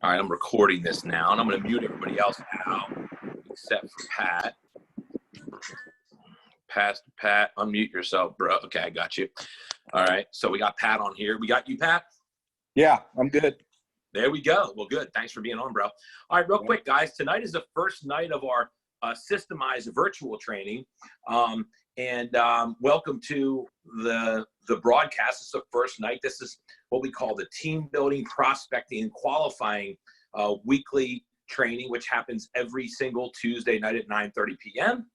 All right, I'm recording this now, and I'm going to mute everybody else out except for Pat. Pat, unmute yourself, bro. Okay, I got you. All right, so we got Pat on here. We got you, Pat? Yeah, I'm good. There we go. Well, good. Thanks for being on, bro. All right, real quick, guys. Tonight is the first night of our systemized virtual training. Welcome to the broadcast. It's the first night. This is what we call the team building, prospecting, and qualifying weekly training, which happens every single Tuesday night at 9:30 p.m.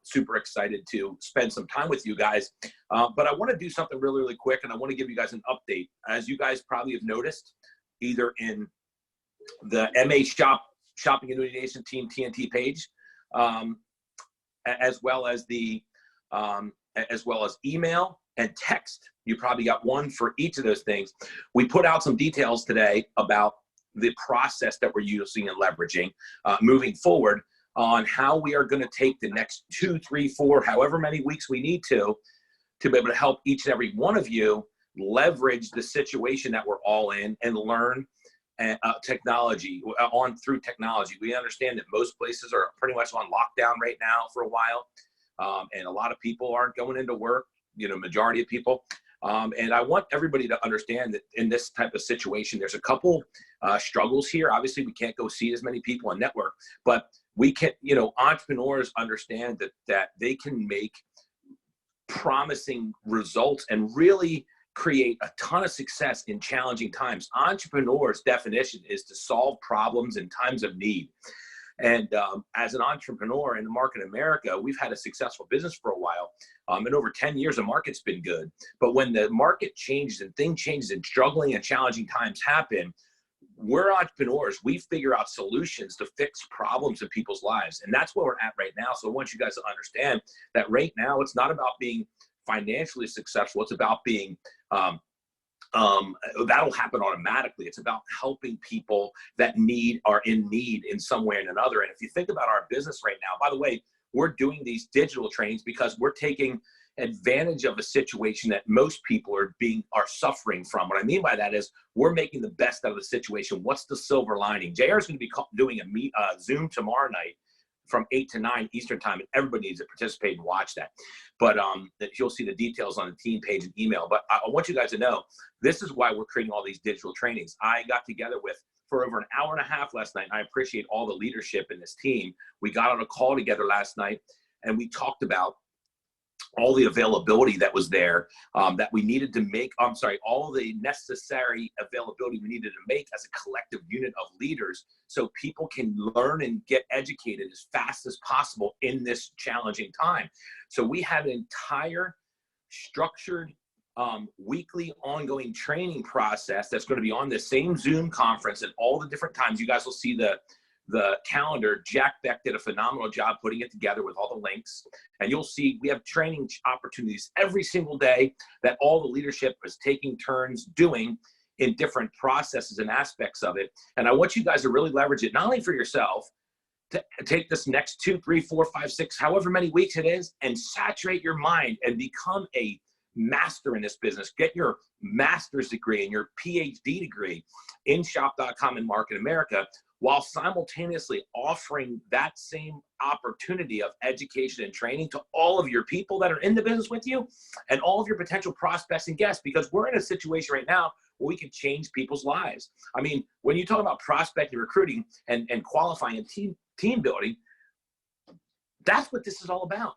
Super excited to spend some time with you guys. But I want to do something really, really quick, and I want to give you guys an update. As you guys probably have noticed, either in the MA Shopping Annuity Nation Team TNT page, as well as email and text. You probably got one for each of those things. We put out some details today about the process that we're using and leveraging moving forward on how we are going to take the next 2, 3, 4, however many weeks we need to be able to help each and every one of you leverage the situation that we're all in and learn technology through technology. We understand that most places are pretty much on lockdown right now for a while. And a lot of people aren't going into work, majority of people. And I want everybody to understand that in this type of situation, there's a couple struggles here. Obviously, we can't go see as many people on network, but we can, entrepreneurs understand that they can make promising results and really create a ton of success in challenging times. Entrepreneurs' definition is to solve problems in times of need. And as an entrepreneur in the market in America, we've had a successful business for a while. And over 10 years, the market's been good. But when the market changes and things change and struggling and challenging times happen, we're entrepreneurs. We figure out solutions to fix problems in people's lives. And that's where we're at right now. So I want you guys to understand that right now, it's not about being financially successful. It's about being that'll happen automatically. It's about helping people that are in need in some way or another. And if you think about our business right now, by the way, we're doing these digital trainings because we're taking advantage of a situation that most people are suffering from. What I mean by that is we're making the best out of the situation. What's the silver lining? JR is going to be doing a Zoom tomorrow night from 8 to 9 Eastern time, and everybody needs to participate and watch that. But you'll see the details on the team page and email. But I want you guys to know, this is why we're creating all these digital trainings. I got together for over an hour and a half last night, and I appreciate all the leadership in this team. We got on a call together last night, and we talked about all the availability that was there that we needed to make. All the necessary availability we needed to make as a collective unit of leaders so people can learn and get educated as fast as possible in this challenging time. So we have an entire structured weekly ongoing training process that's going to be on the same Zoom conference at all the different times. You guys will see the calendar. Jack Beck did a phenomenal job putting it together with all the links. And you'll see we have training opportunities every single day that all the leadership is taking turns doing in different processes and aspects of it. And I want you guys to really leverage it, not only for yourself, to take this next 2, 3, 4, 5, 6, however many weeks it is, and saturate your mind and become a master in this business. Get your master's degree and your PhD degree in shop.com and Market America, while simultaneously offering that same opportunity of education and training to all of your people that are in the business with you and all of your potential prospects and guests, because we're in a situation right now where we can change people's lives. I mean, when you talk about prospecting, recruiting, and qualifying and team building, that's what this is all about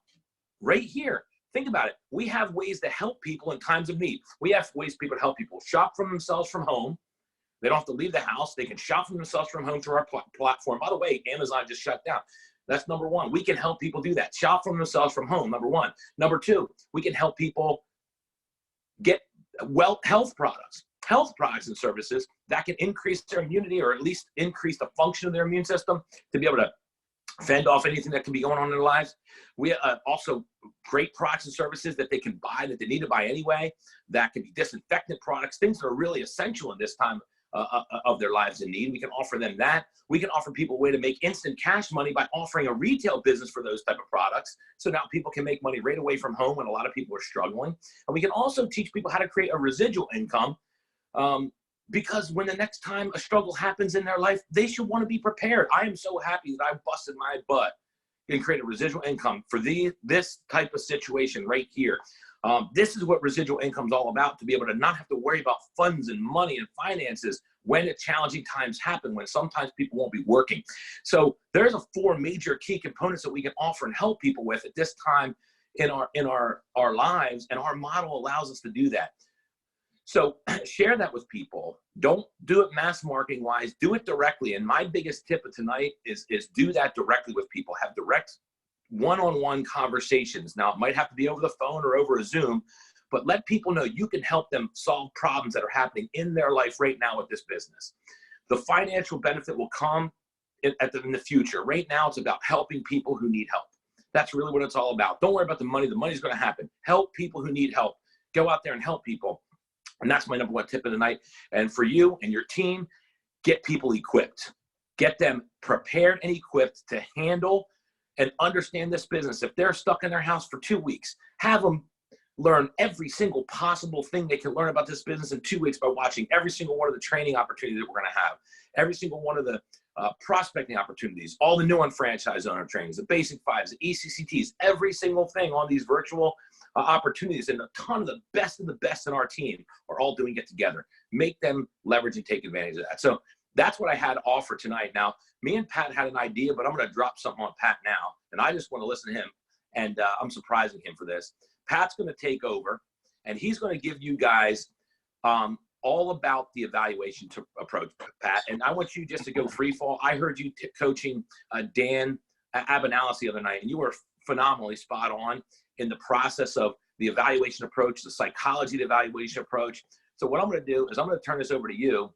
right here. Think about it. We have ways to help people in times of need. We have ways people to help people shop from themselves from home. They don't have to leave the house. They can shop for themselves from home through our platform. By the way, Amazon just shut down. That's number one. We can help people do that. Shop for themselves from home, number one. Number two, we can help people get health products and services that can increase their immunity, or at least increase the function of their immune system to be able to fend off anything that can be going on in their lives. We also great products and services that they can buy, that they need to buy anyway. That can be disinfectant products, things that are really essential in this time of their lives in need. We can offer them that. We can offer people a way to make instant cash money by offering a retail business for those type of products. So now people can make money right away from home when a lot of people are struggling. And we can also teach people how to create a residual income because when the next time a struggle happens in their life, they should want to be prepared. I am so happy that I busted my butt and created residual income for this type of situation right here. This is what residual income is all about, to be able to not have to worry about funds and money and finances when the challenging times happen, when sometimes people won't be working. So there's 4 major key components that we can offer and help people with at this time in our lives, and our model allows us to do that. So share that with people. Don't do it mass marketing wise, do it directly. And my biggest tip of tonight is do that directly with people. Have direct one-on-one conversations. Now, it might have to be over the phone or over a Zoom, but let people know you can help them solve problems that are happening in their life right now with this business. The financial benefit will come in the future. Right now, it's about helping people who need help. That's really what it's all about. Don't worry about the money. The money's going to happen. Help people who need help. Go out there and help people. And that's my number 1 tip of the night. And for you and your team, get people equipped. Get them prepared and equipped to handle and understand this business. If they're stuck in their house for 2 weeks, have them learn every single possible thing they can learn about this business in 2 weeks by watching every single one of the training opportunities that we're going to have, every single one of the prospecting opportunities, all the new unfranchised owner trainings, the basic 5s, the ECCTs, every single thing on these virtual opportunities, and a ton of the best in our team are all doing it together. Make them leverage and take advantage of that. So that's what I had to offer tonight. Now, me and Pat had an idea, but I'm going to drop something on Pat now, and I just want to listen to him, and I'm surprising him for this. Pat's going to take over, and he's going to give you guys all about the evaluation approach, Pat. And I want you just to go free fall. I heard you coaching Dan Abinales the other night, and you were phenomenally spot on in the process of the evaluation approach, the psychology of the evaluation approach. So what I'm going to do is I'm going to turn this over to you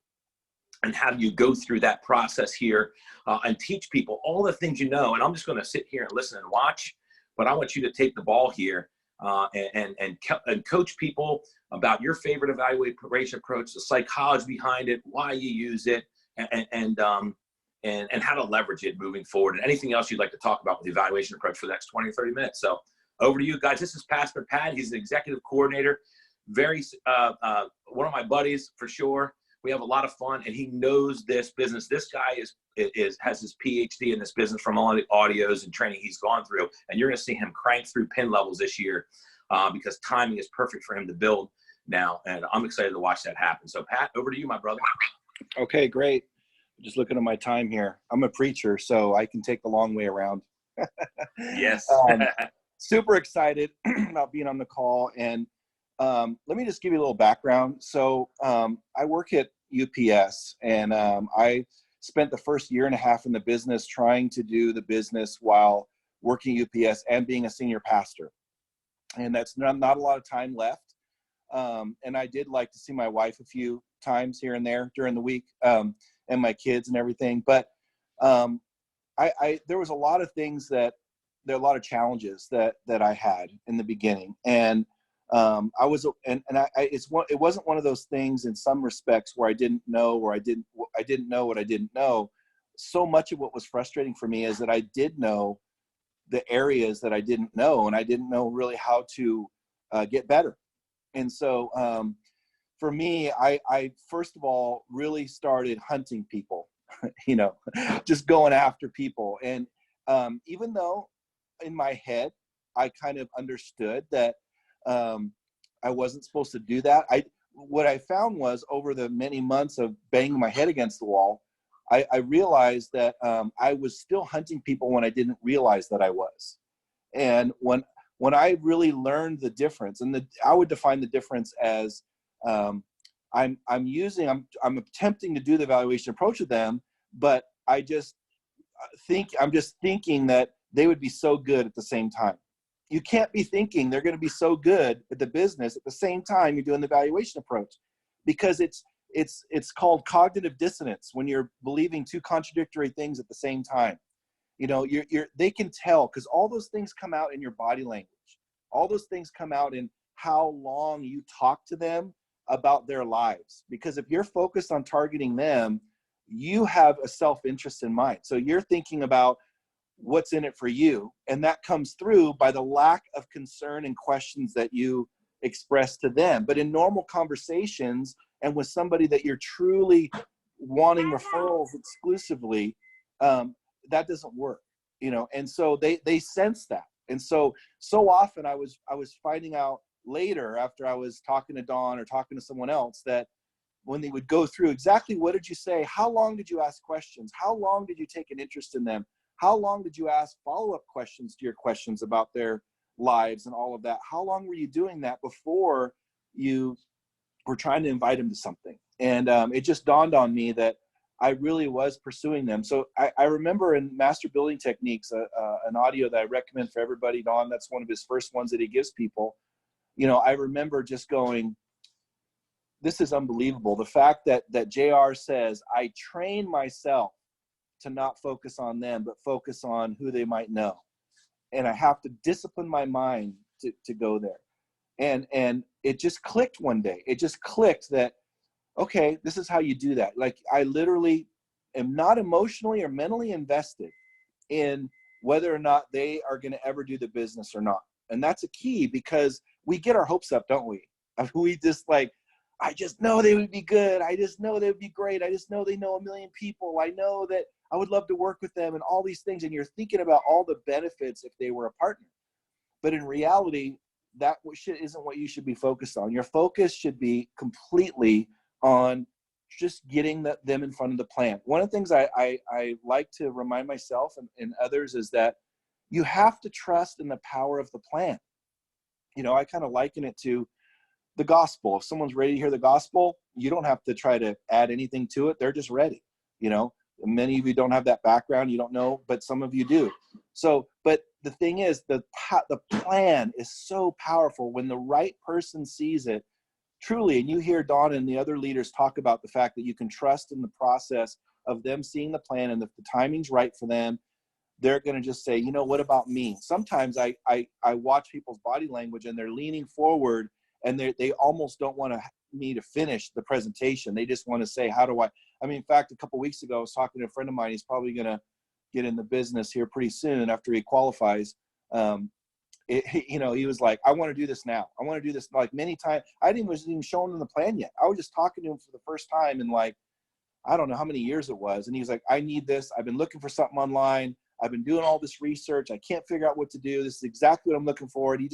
and have you go through that process here and teach people all the things you know. And I'm just going to sit here and listen and watch, but I want you to take the ball here and coach people about your favorite evaluation approach, the psychology behind it, why you use it, and how to leverage it moving forward, and anything else you'd like to talk about with the evaluation approach for the next 20 or 30 minutes. So over to you guys. This is Pastor Pat. He's the executive coordinator. Very one of my buddies for sure. We have a lot of fun, and he knows this business. This guy has his PhD in this business from all the audios and training he's gone through, and you're going to see him crank through pin levels this year because timing is perfect for him to build now, and I'm excited to watch that happen. So, Pat, over to you, my brother. Okay, great. Just looking at my time here. I'm a preacher, so I can take the long way around. Yes. Super excited about being on the call. And let me just give you a little background. So I work at UPS, and I spent the first 1.5 years in the business trying to do the business while working at UPS and being a senior pastor. And that's not a lot of time left. And I did like to see my wife a few times here and there during the week, and my kids and everything. But there was a lot of things there are a lot of challenges that I had in the beginning. And it wasn't one of those things in some respects where I didn't know, or I didn't know what I didn't know. So much of what was frustrating for me is that I did know the areas that I didn't know, and I didn't know really how to get better. And so for me, I first of all really started hunting people, just going after people. And even though in my head, I kind of understood that I wasn't supposed to do that. What I found was over the many months of banging my head against the wall, I realized that I was still hunting people when I didn't realize that I was. And when I really learned the difference, and I would define the difference as I'm attempting to do the evaluation approach with them, but I'm just thinking that they would be so good at the same time. You can't be thinking they're going to be so good at the business at the same time you're doing the evaluation approach, because it's called cognitive dissonance when you're believing two contradictory things at the same time. They can tell, because all those things come out in your body language. All those things come out in how long you talk to them about their lives. Because if you're focused on targeting them, you have a self-interest in mind. So you're thinking about what's in it for you. And that comes through by the lack of concern and questions that you express to them. But in normal conversations and with somebody that you're truly wanting referrals exclusively, that doesn't work, you know. And so they sense that. And so often I was finding out later, after I was talking to Dawn or talking to someone else, that when they would go through exactly what did you say, how long did you ask questions, how long did you take an interest in them, how long did you ask follow-up questions to your questions about their lives and all of that, how long were you doing that before you were trying to invite them to something. And it just dawned on me that I really was pursuing them. So I remember in Master Building Techniques, an audio that I recommend for everybody, Don, that's one of his first ones that he gives people. You know, I remember just going, this is unbelievable. The fact that JR says, I train myself to not focus on them, but focus on who they might know. And I have to discipline my mind to go there. And it just clicked one day. It just clicked that, okay, this is how you do that. Like, I literally am not emotionally or mentally invested in whether or not they are going to ever do the business or not. And that's a key, because we get our hopes up, don't we? We just like, I just know they would be good. I just know they would be great. I just know they know a million people. I know that I would love to work with them and all these things. And you're thinking about all the benefits if they were a partner. But in reality, that isn't what you should be focused on. Your focus should be completely on just getting them in front of the plan. One of the things I like to remind myself and others is that you have to trust in the power of the plan. You know, I kind of liken it to the gospel. If someone's ready to hear the gospel, you don't have to try to add anything to it. They're just ready. You know, many of you don't have that background. You don't know, but some of you do. So, but the thing is, the plan is so powerful when the right person sees it truly. And you hear Don and the other leaders talk about the fact that you can trust in the process of them seeing the plan, and if the timing's right for them, they're going to just say, you know, what about me? Sometimes I watch people's body language and they're leaning forward and they almost don't want me to finish the presentation. They just want to say, how do I mean, in fact, a couple of weeks ago, I was talking to a friend of mine. He's probably going to get in the business here pretty soon after he qualifies. You know, he was like, I want to do this now. I want to do this like many times. I wasn't even showing him the plan yet. I was just talking to him for the first time in like, I don't know how many years it was. And he was like, I need this. I've been looking for something online. I've been doing all this research. I can't figure out what to do. This is exactly what I'm looking for. And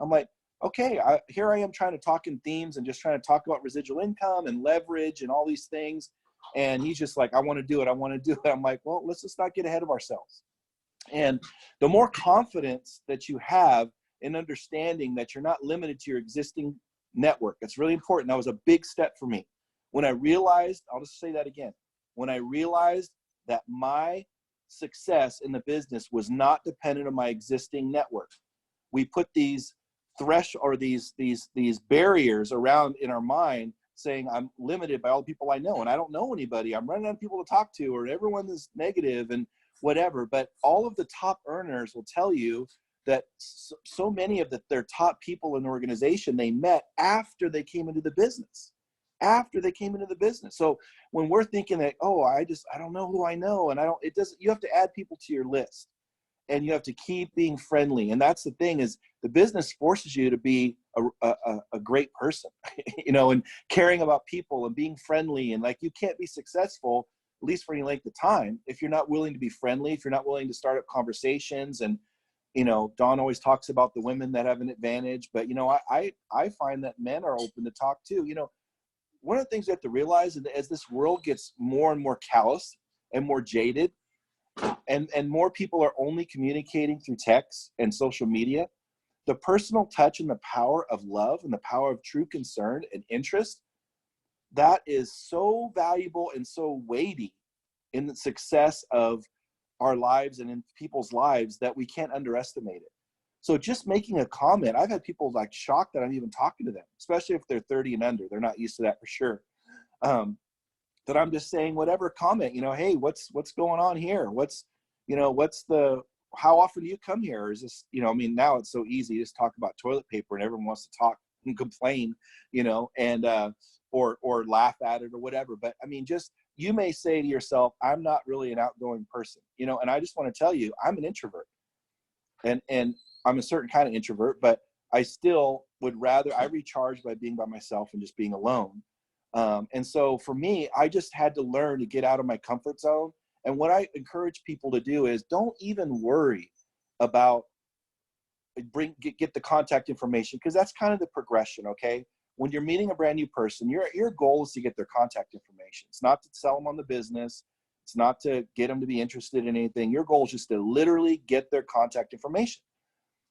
I'm like, okay, here I am trying to talk in themes and just trying to talk about residual income and leverage and all these things. And he's just like, I want to do it. I want to do it. I'm like, well, let's just not get ahead of ourselves. And the more confidence that you have in understanding that you're not limited to your existing network, it's really important. That was a big step for me. When I realized, I'll just say that again, when I realized that my success in the business was not dependent on my existing network. We put these these barriers around in our mind saying I'm limited by all the people I know and I don't know anybody. I'm running out of people to talk to, or everyone is negative and whatever. But all of the top earners will tell you that so many of their top people in the organization, they met after they came into the business. So when we're thinking that, oh, I don't know who I know, and you have to add people to your list, and you have to keep being friendly. And that's the thing, is the business forces you to be a great person, you know, and caring about people and being friendly. And like, you can't be successful, at least for any length of time, if you're not willing to be friendly, if you're not willing to start up conversations. And, you know, Don always talks about the women that have an advantage, but, you know, I find that men are open to talk too. You know, one of the things you have to realize is that as this world gets more and more callous and more jaded, and more people are only communicating through text and social media, the personal touch and the power of love and the power of true concern and interest, that is so valuable and so weighty in the success of our lives and in people's lives that we can't underestimate it. So just making a comment, I've had people like shocked that I'm even talking to them, especially if they're 30 and under. They're not used to that for sure. That I'm just saying whatever comment, you know, hey, what's going on here? How often do you come here? Or is this, you know, I mean, now it's so easy to just talk about toilet paper and everyone wants to talk and complain, you know, and, or laugh at it or whatever. But I mean, just, you may say to yourself, I'm not really an outgoing person, you know, and I just want to tell you, I'm an introvert and I'm a certain kind of introvert, but I still would rather, I recharge by being by myself and just being alone. And so for me, I just had to learn to get out of my comfort zone. And what I encourage people to do is don't even worry about get the contact information, because that's kind of the progression. Okay. When you're meeting a brand new person, your goal is to get their contact information. It's not to sell them on the business. It's not to get them to be interested in anything. Your goal is just to literally get their contact information.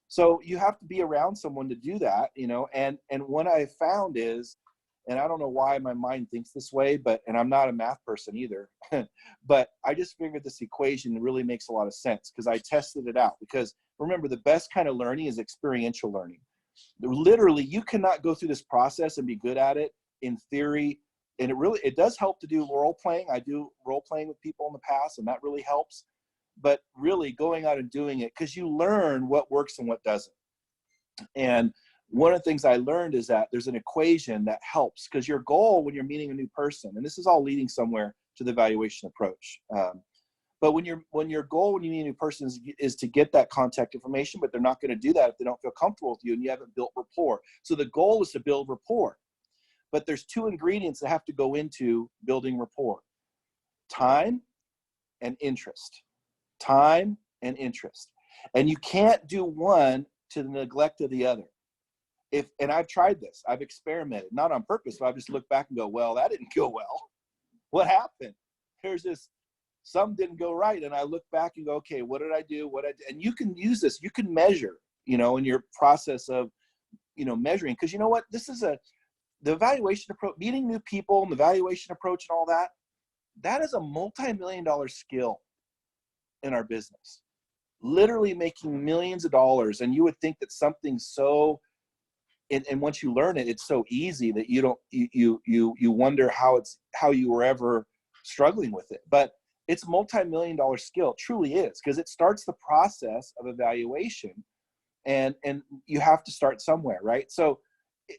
So you have to be around someone to do that, and what I found is, and I don't know why my mind thinks this way, and I'm not a math person either, but I just figured this equation really makes a lot of sense because I tested it out. Because remember, the best kind of learning is experiential learning. Literally, you cannot go through this process and be good at it in theory. And it does help to do role playing. I do role playing with people in the past, and that really helps. But really going out and doing it, because you learn what works and what doesn't. And one of the things I learned is that there's an equation that helps, because your goal when you're meeting a new person, and this is all leading somewhere to the evaluation approach. But when your goal when you meet a new person is to get that contact information, but they're not going to do that if they don't feel comfortable with you and you haven't built rapport. So the goal is to build rapport. But there's two ingredients that have to go into building rapport: time and interest. Time and interest. And you can't do one to the neglect of the other. And I've tried this. I've experimented, not on purpose, but I've just looked back and go, well, that didn't go well. What happened? Some didn't go right. And I look back and go, okay, what did I do? And you can use this. You can measure, in your process of, measuring. Because you know what? This is the evaluation approach, meeting new people and the evaluation approach and all that. That is a multi-million-dollar skill in our business, literally making millions of dollars. And you would think that something so, and once you learn it, it's so easy that you wonder how you were ever struggling with it. But it's a multi-million-dollar skill. It truly is, because it starts the process of evaluation, and you have to start somewhere, right? So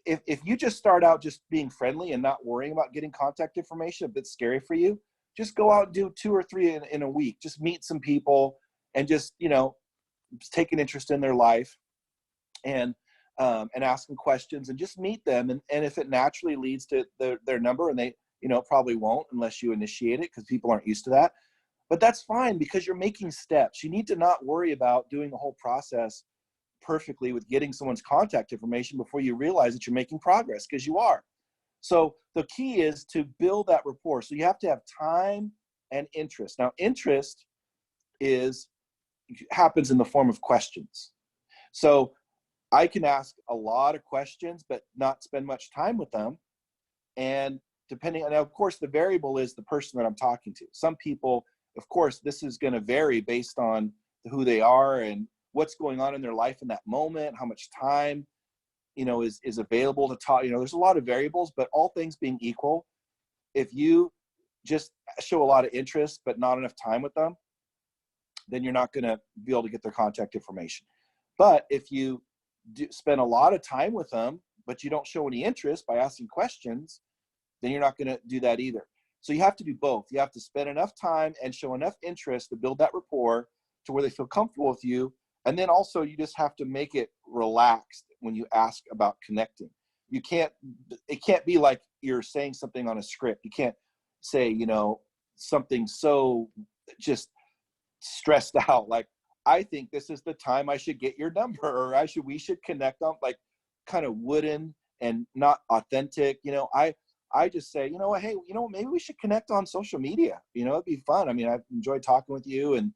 if you just start out just being friendly and not worrying about getting contact information, if it's scary for you, just go out and do 2 or 3 in a week. Just meet some people and just take an interest in their life, and ask them questions and just meet them. And if it naturally leads to their number, and they probably won't unless you initiate it, because people aren't used to that. But that's fine, because you're making steps. You need to not worry about doing the whole process perfectly with getting someone's contact information before you realize that you're making progress, because you are. So the key is to build that rapport. So you have to have time and interest. Now, interest happens in the form of questions. So I can ask a lot of questions, but not spend much time with them. And now, of course, the variable is the person that I'm talking to. Some people, of course, this is going to vary based on who they are and what's going on in their life in that moment, how much time is available to talk. There's a lot of variables, but all things being equal, if you just show a lot of interest but not enough time with them, then you're not going to be able to get their contact information. But if you spend a lot of time with them but you don't show any interest by asking questions, then you're not going to do that either. So you have to do both. You have to spend enough time and show enough interest to build that rapport to where they feel comfortable with you. And then also you just have to make it relaxed when you ask about connecting. It can't be like you're saying something on a script. You can't say, something so just stressed out. Like, I think this is the time I should get your number, or we should connect on, like, kind of wooden and not authentic. I just say, hey, maybe we should connect on social media. It'd be fun. I mean, I've enjoyed talking with you, and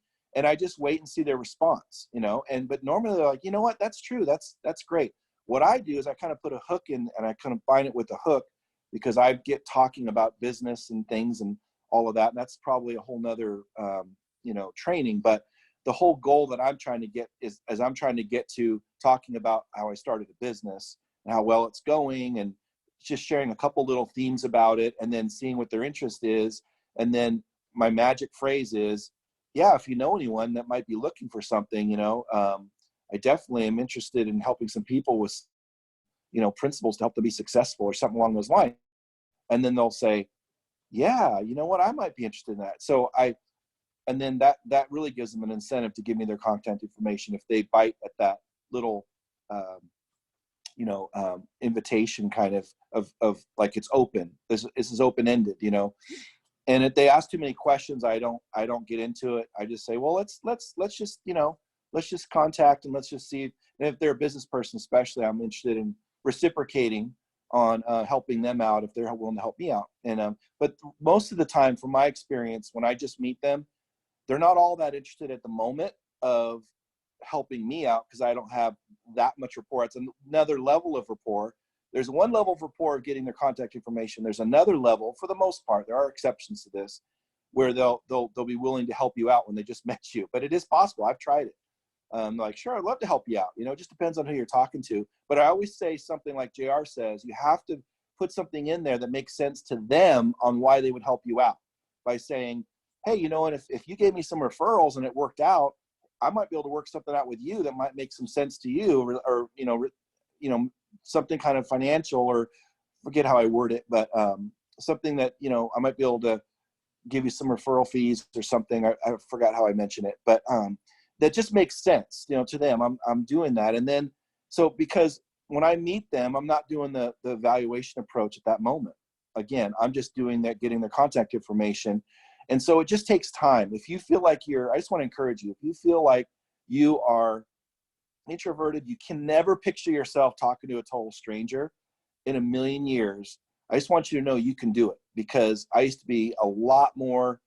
I just wait and see their response, but normally they're like, you know what, that's true. That's great. What I do is I kind of put a hook in, and I combine it with a hook, because I get talking about business and things and all of that. And that's probably a whole nother, training. But the whole goal that I'm trying to get I'm trying to get to talking about how I started a business and how well it's going, and just sharing a couple little themes about it, and then seeing what their interest is. And then my magic phrase is, yeah, if you know anyone that might be looking for something, I definitely am interested in helping some people with, principles to help them be successful, or something along those lines. And then they'll say, yeah, you know what, I might be interested in that. And then that really gives them an incentive to give me their contact information if they bite at that little invitation kind of like it's open. This is open ended, And if they ask too many questions, I don't get into it. I just say, well, let's just, let's just contact and let's just see. And if they're a business person, especially, I'm interested in reciprocating on helping them out if they're willing to help me out. And but most of the time, from my experience, when I just meet them, they're not all that interested at the moment of helping me out because I don't have that much rapport. It's another level of rapport. There's one level of rapport of getting their contact information. There's another level, for the most part, there are exceptions to this, where they'll be willing to help you out when they just met you. But it is possible. I've tried it. Like, sure, I'd love to help you out. It just depends on who you're talking to. But I always say something like JR says, you have to put something in there that makes sense to them on why they would help you out by saying, hey, and if you gave me some referrals and it worked out, I might be able to work something out with you that might make some sense to you, or something kind of financial, or forget how I word it, but something that, I might be able to give you some referral fees or something. I forgot how I mentioned it, but that just makes sense, to them. I'm doing that. And then, so because when I meet them, I'm not doing the evaluation approach at that moment. Again, I'm just doing that, getting their contact information. And so it just takes time. If you feel like I just want to encourage you, if you feel like you are introverted, you can never picture yourself talking to a total stranger in a million years. I just want you to know you can do it, because I used to be a lot more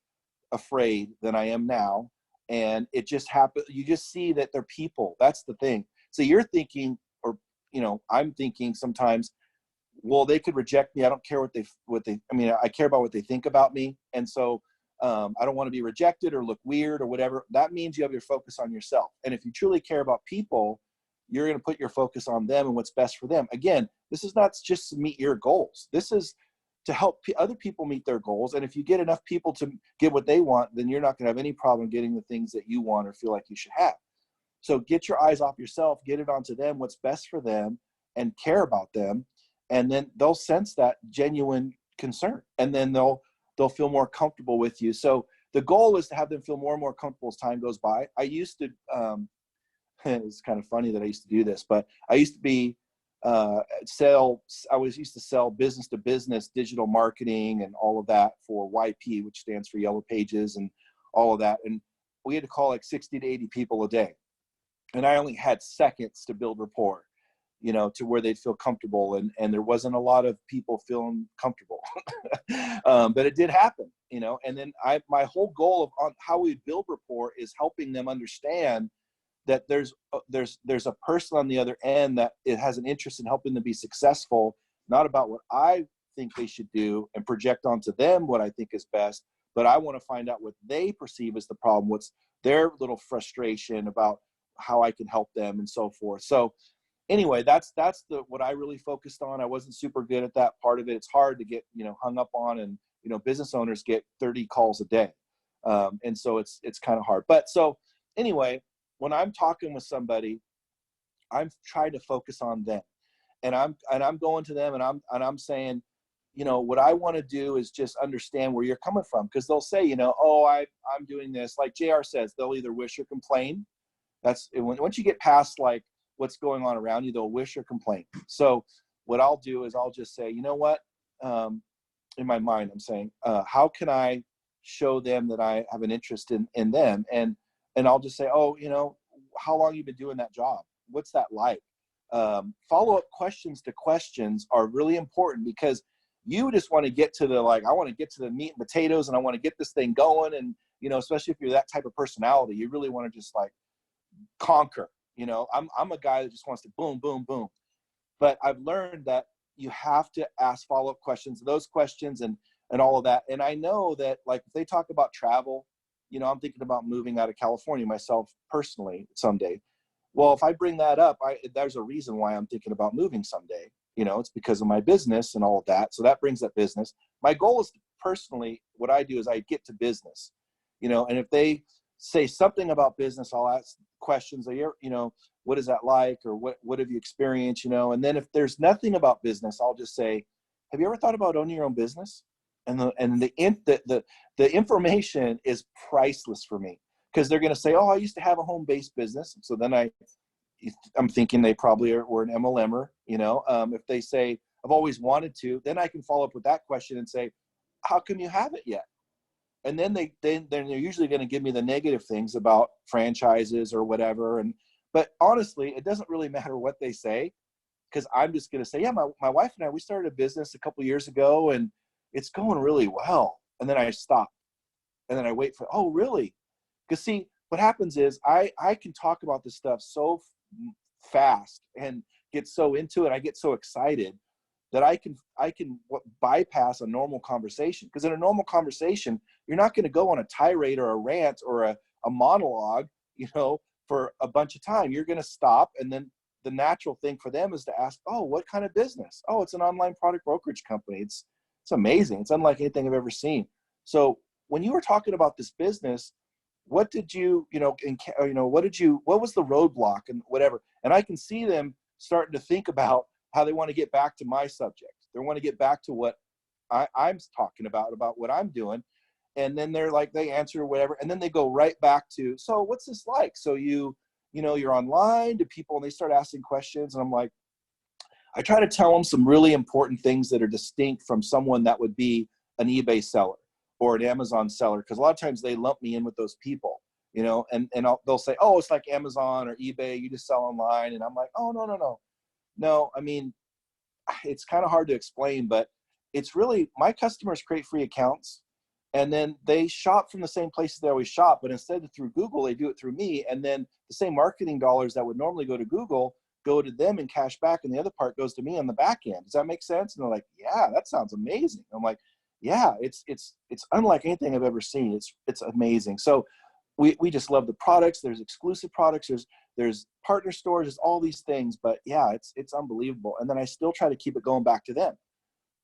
afraid than I am now. And it just happens. You just see that they're people. That's the thing. So you're thinking, or, I'm thinking sometimes, well, they could reject me. I don't care I care about what they think about me. And so I don't want to be rejected or look weird or whatever. That means you have your focus on yourself. And if you truly care about people, you're going to put your focus on them and what's best for them. Again, this is not just to meet your goals. This is to help other people meet their goals. And if you get enough people to get what they want, then you're not going to have any problem getting the things that you want or feel like you should have. So get your eyes off yourself, get it onto them, what's best for them, and care about them. And then they'll sense that genuine concern, and then they'll feel more comfortable with you. So the goal is to have them feel more and more comfortable as time goes by. I used to, it's kind of funny that I used to do this, but I used to be, used to sell business to business digital marketing and all of that for YP, which stands for Yellow Pages, and all of that. And we had to call like 60 to 80 people a day. And I only had seconds to build rapport, to where they'd feel comfortable. And there wasn't a lot of people feeling comfortable, but it did happen, and then my whole goal on how we build rapport is helping them understand that there's a person on the other end that it has an interest in helping them be successful, not about what I think they should do and project onto them what I think is best, but I want to find out what they perceive as the problem, what's their little frustration about how I can help them, and so forth. So anyway, that's what I really focused on. I wasn't super good at that part of it. It's hard to get, hung up on, and, business owners get 30 calls a day. And so it's kind of hard. But so anyway, when I'm talking with somebody, I'm trying to focus on them, and I'm going to them, and I'm saying, what I want to do is just understand where you're coming from. Because they'll say, oh, I'm doing this. Like JR says, they'll either wish or complain. That's once you get past like what's going on around you, they'll wish or complain. So what I'll do is I'll just say, what, in my mind, I'm saying, how can I show them that I have an interest in them? And I'll just say, oh, how long you been doing that job? What's that like? Follow-up questions to questions are really important, because you just want to get to I want to get to the meat and potatoes, and I want to get this thing going. And, especially if you're that type of personality, you really want to just conquer. I'm a guy that just wants to boom, boom, boom. But I've learned that you have to ask follow-up questions, those questions, and all of that. And I know that if they talk about travel, I'm thinking about moving out of California myself personally someday. Well, if I bring that up, there's a reason why I'm thinking about moving someday. It's because of my business and all of that. So that brings up business. My goal is personally, what I do is I get to business, and if they say something about business, I'll ask questions. What is that like? Or what have you experienced? And then if there's nothing about business, I'll just say, have you ever thought about owning your own business? And the information is priceless for me, because they're going to say, oh, I used to have a home-based business. So then I I'm thinking they probably were an MLMer, you know. If they say, I've always wanted to, then I can follow up with that question and say, how come you haven't yet? And then they're usually going to give me the negative things about franchises or whatever. But honestly, it doesn't really matter what they say, because I'm just going to say, yeah, my wife and I, we started a business a couple years ago and it's going really well. And then I stop and then I wait for, oh, really? Because see, what happens is I can talk about this stuff so fast and get so into it. I get so excited that I can bypass a normal conversation. Because in a normal conversation, you're not going to go on a tirade or a rant or a monologue, you know, for a bunch of time. You're going to stop, and then the natural thing for them is to ask, oh, what kind of business? Oh, it's an online product brokerage company. It's amazing. It's unlike anything I've ever seen. So when you were talking about this business, what did you, what was the roadblock and whatever? And I can see them starting to think about how they want to get back to my subject. They want to get back to what I'm talking about what I'm doing. And then they're like, they answer whatever. And then they go right back to, so what's this like? So you're online to people, and they start asking questions. And I'm like, I try to tell them some really important things that are distinct from someone that would be an eBay seller or an Amazon seller. Because a lot of times they lump me in with those people, you know, and they'll say, oh, it's like Amazon or eBay, you just sell online. And I'm like, oh, no. I mean, it's kind of hard to explain, but it's really, my customers create free accounts, and then they shop from the same places they always shop, but instead of through Google, they do it through me. And then the same marketing dollars that would normally go to Google go to them in cash back, and the other part goes to me on the back end. Does that make sense? And they're like, yeah, that sounds amazing. I'm like, yeah, it's unlike anything I've ever seen. It's amazing. So we just love the products. There's exclusive products. There's partner stores. There's all these things. But yeah, it's unbelievable. And then I still try to keep it going back to them.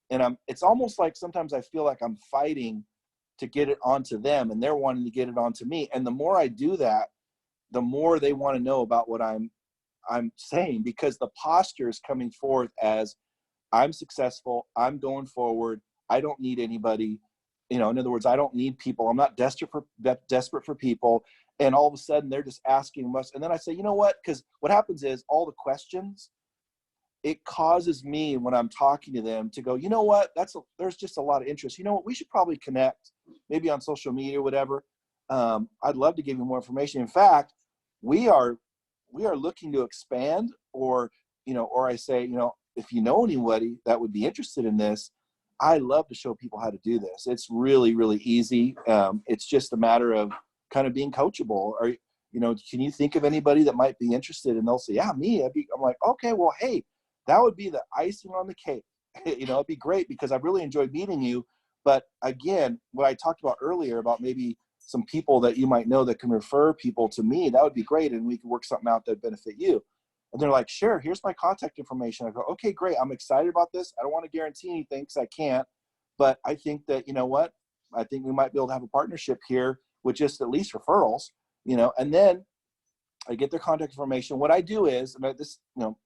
And it's almost like sometimes I feel like I'm fighting to get it onto them, and they're wanting to get it onto me. And the more I do that, the more they want to know about what I'm saying, because the posture is coming forth as, I'm successful, I'm going forward, I don't need anybody. You know, in other words, I don't need people. I'm not desperate for people. And all of a sudden they're just asking us. And then I say, you know what? Because what happens is all the questions, it causes me, when I'm talking to them, to go, you know what? There's just a lot of interest. You know what? We should probably connect, maybe on social media or whatever. I'd love to give you more information. In fact, we are looking to expand, or I say, if you know anybody that would be interested in this, I love to show people how to do this. It's really, really easy. It's just a matter of kind of being coachable. Or, can you think of anybody that might be interested? And they'll say, yeah, me. I'm like, okay, well, hey, that would be the icing on the cake. It'd be great, because I've really enjoyed meeting you. But again, what I talked about earlier about maybe some people that you might know that can refer people to me, that would be great. And we can work something out that benefit you. And they're like, sure, here's my contact information. I go, okay, great. I'm excited about this. I don't want to guarantee anything because I can't. But I think that, you know what? I think we might be able to have a partnership here with just at least referrals, and then I get their contact information. What I do is, and this,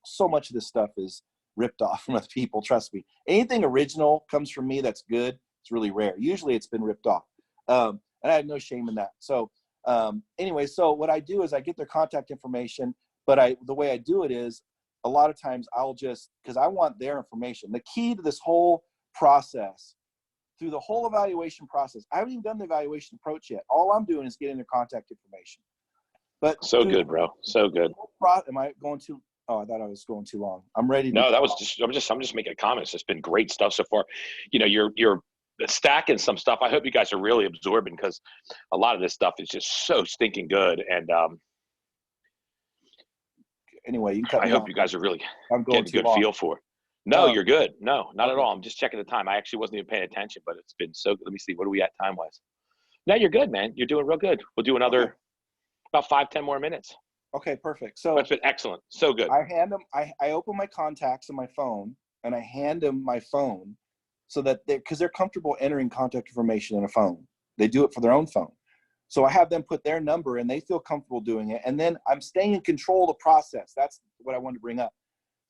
so much of this stuff is ripped off from other people. Trust me. Anything original comes from me that's good. It's really rare. Usually it's been ripped off. And I have no shame in that. So anyway, so what I do is I get their contact information. But the way I do it is, a lot of times because I want their information. The key to this whole process, through the whole evaluation process, I haven't even done the evaluation approach yet. All I'm doing is getting their contact information. But so good, bro. So good. Am I going too? Oh, I thought I was going too long. I'm ready. No, that was just. I'm just making comments. It's been great stuff so far. You're stacking some stuff. I hope you guys are really absorbing, because a lot of this stuff is just so stinking good. And anyway, you cut me I hope off. you guys are really I'm going getting a good long. feel for it. No, you're good. No, not okay. at all. I'm just checking the time. I actually wasn't even paying attention, but it's been so good. Let me see. What are we at time-wise? No, you're good, man. You're doing real good. We'll do another about 5-10 more minutes. Okay, perfect. So that's been excellent. So good. I hand them. I open my contacts on my phone, and I hand them my phone, so that because they're comfortable entering contact information in a phone. They do it for their own phone. So I have them put their number, and they feel comfortable doing it. And then I'm staying in control of the process. That's what I wanted to bring up.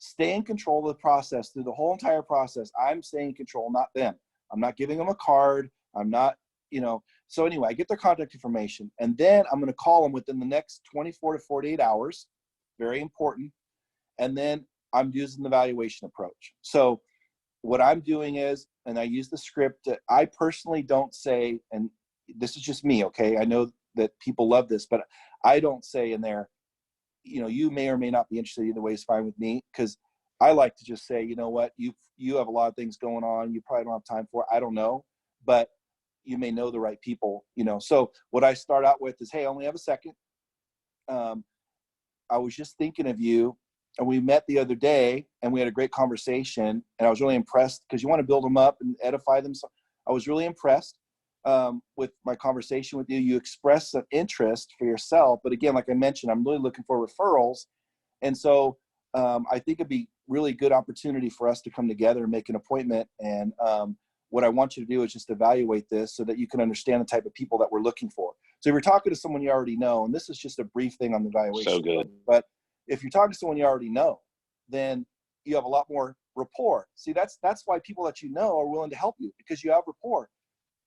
Stay in control of the process through the whole entire process. I'm staying in control, not them. I'm not giving them a card. I'm not, So anyway, I get their contact information, and then I'm going to call them within the next 24 to 48 hours. very important. And then I'm using the valuation approach. So what I'm doing is, and I use the script, I personally don't say, and this is just me, okay? I know that people love this, but I don't say in there, you know, you may or may not be interested, either way is fine with me, because I like to just say, you know what, you have a lot of things going on, you probably don't have time for it, I don't know, but you may know the right people, you know. So what I start out with is, hey, I only have a second. I was just thinking of you, and we met the other day and we had a great conversation, and I was really impressed because you want to build them up and edify them. So I was really impressed with my conversation with you. You expressed an interest for yourself, but again, like I mentioned, I'm really looking for referrals. And so I think it'd be really good opportunity for us to come together and make an appointment. And what I want you to do is just evaluate this so that you can understand the type of people that we're looking for. So if you're talking to someone you already know, and this is just a brief thing on the evaluation, So good. but if you're talking to someone you already know, then you have a lot more rapport. See, that's why people that you know are willing to help you, because you have rapport.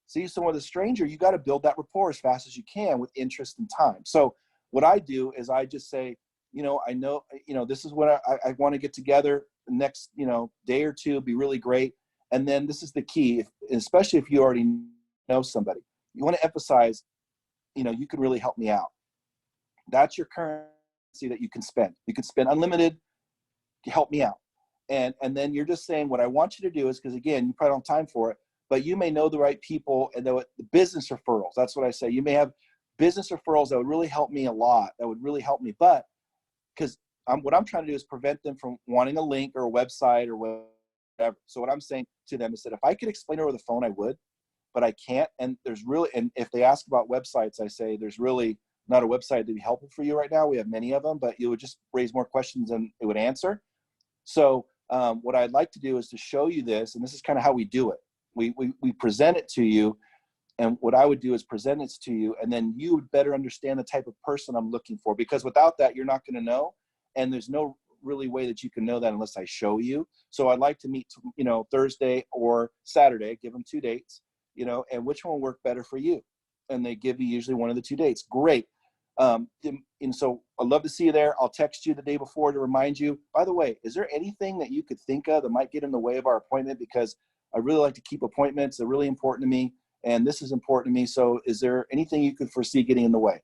See, someone with a stranger, you got to build that rapport as fast as you can with interest and time. So what I do is I just say, you know, I know, you know, this is what I want to get together the next, you know, day or two, be really great. And then this is the key, especially if you already know somebody, you want to emphasize, you know, you can really help me out. That's your currency that you can spend. You can spend unlimited to help me out. And then you're just saying, what I want you to do is, because again, you probably don't have time for it, but you may know the right people, and the business referrals. That's what I say. You may have business referrals that would really help me a lot. That would really help me. But because what I'm trying to do is prevent them from wanting a link or a website or whatever. So what I'm saying to them is that if I could explain it over the phone, I would, but I can't. And if they ask about websites, I say, there's really not a website that'd be helpful for you right now. We have many of them, but you would just raise more questions than it would answer. So what I'd like to do is to show you this, and this is kind of how we do it. We present it to you, and what I would do is present it to you, and then you would better understand the type of person I'm looking for, because without that, you're not going to know, and there's no really way that you can know that unless I show you. So I'd like to meet, you know, Thursday or Saturday, give them 2 dates, you know, and which one will work better for you? And they give you usually one of the 2 dates. Great. And so I'd love to see you there. I'll text you the day before to remind you. By the way, is there anything that you could think of that might get in the way of our appointment? Because I really like to keep appointments. They're really important to me, and this is important to me. So is there anything you could foresee getting in the way?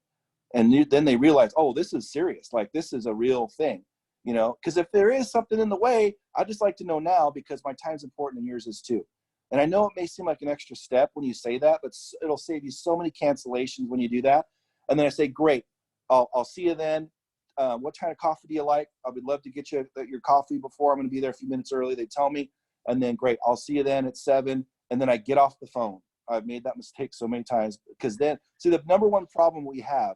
And then they realize, oh, this is serious. Like, this is a real thing, you know, because if there is something in the way, I'd just like to know now, because my time's important and yours is too. And I know it may seem like an extra step when you say that, but it'll save you so many cancellations when you do that. And then I say, great, I'll see you then. What kind of coffee do you like? I would love to get you your coffee before. I'm going to be there a few minutes early. They tell me. And then, great, I'll see you then at 7. And then I get off the phone. I've made that mistake so many times, because then, see, the number one problem we have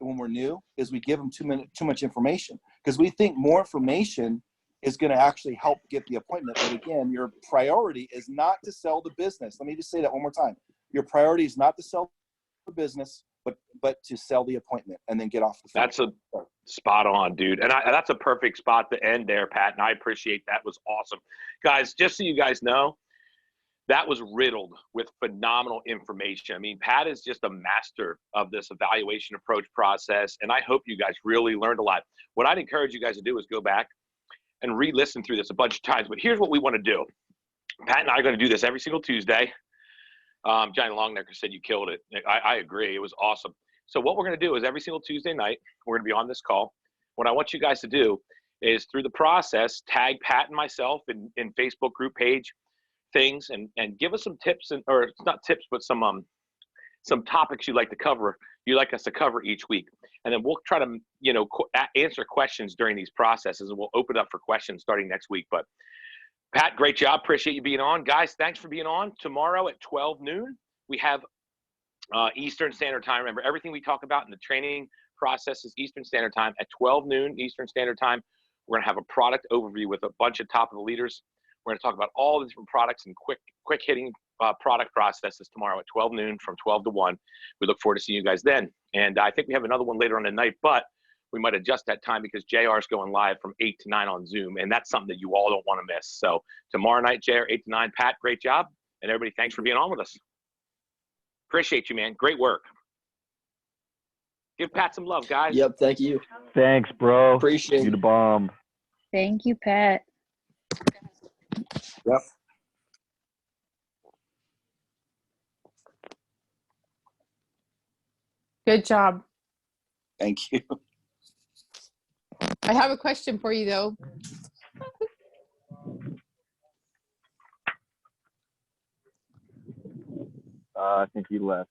when we're new is we give them too much information, because we think more information is going to actually help get the appointment. But again, your priority is not to sell the business. Let me just say that one more time. Your priority is not to sell the business, but to sell the appointment and then get off the phone. That's a spot on, dude. And that's a perfect spot to end there, Pat. And I appreciate that. Was awesome. Guys, just so you guys know, that was riddled with phenomenal information. I mean, Pat is just a master of this evaluation approach process. And I hope you guys really learned a lot. What I'd encourage you guys to do is go back and re-listen through this a bunch of times. But here's what we want to do. Pat and I are going to do this every single Tuesday. Johnny Longnecker said you killed it. I agree. It was awesome. So what we're going to do is every single Tuesday night, we're going to be on this call. What I want you guys to do is, through the process, tag Pat and myself in Facebook group page things, and give us some tips, or it's not tips, but some topics you'd like to cover. You'd like us to cover each week. And then we'll try to, you know, answer questions during these processes, and we'll open up for questions starting next week. But Pat, great job. Appreciate you being on. Guys, thanks for being on. Tomorrow at 12 noon, we have Eastern Standard Time. Remember, everything we talk about in the training process is Eastern Standard Time. At 12 noon Eastern Standard Time, we're going to have a product overview with a bunch of top of the leaders. We're going to talk about all the different products and quick hitting product processes tomorrow at 12 noon from 12 to 1. We look forward to seeing you guys then. And I think we have another one later on tonight, but we might adjust that time because JR is going live from 8 to 9 on Zoom, and that's something that you all don't want to miss. So tomorrow night, JR, 8 to 9. Pat, great job. And everybody, thanks for being on with us. Appreciate you, man. Great work. Give Pat some love, guys. Yep. Thank you. Thanks, bro. Appreciate You it. the bomb. Thank you, Pat. Yep. Good job. Thank you. I have a question for you, though. I think he left.